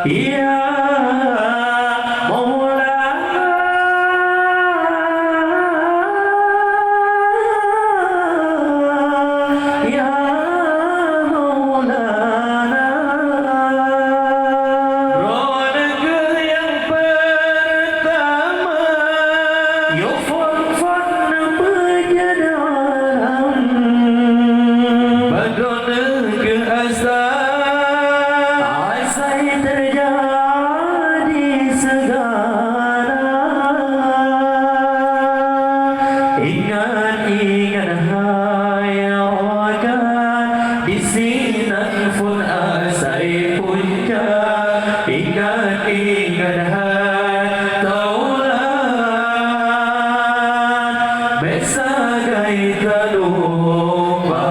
Ya Maulana, Ya Maulana, Ronaga yang pertama, Yufan berjadaran, Badrona ke asal terjadi segala. Ingat-ingat hai rakan, di sini pun asai puncak. Ingat-ingat hai taulan, besagai terlupa.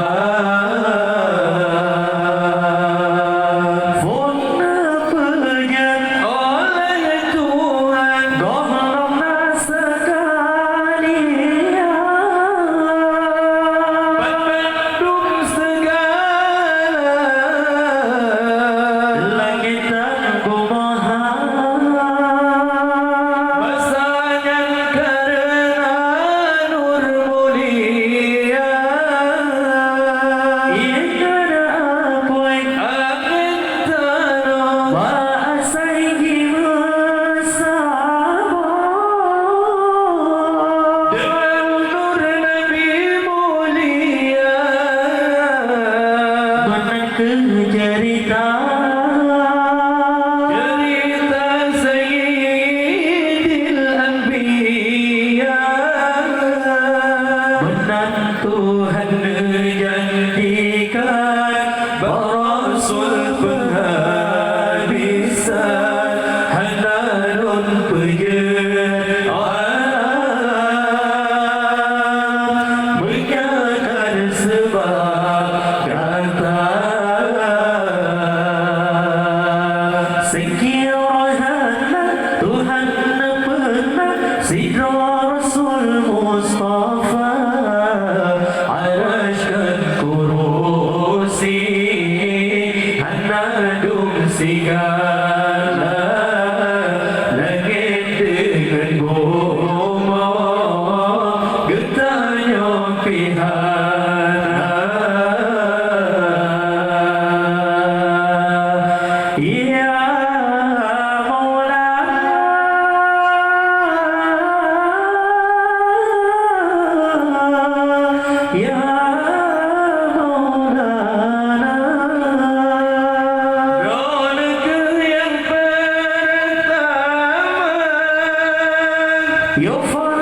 Cerita Sayyidil Anbiya, benar Tuhan menjanjikan Rasul penghabisan Hananun penyertaan, menyatakan sebab kata sekiranya Tuhan pernah sidra Rasul Mustafa, araskan kurusi hanadung segala langit dengan goma, getahnya pihak. Ya Ya Maulana, Ronaga yang pertama, Yufan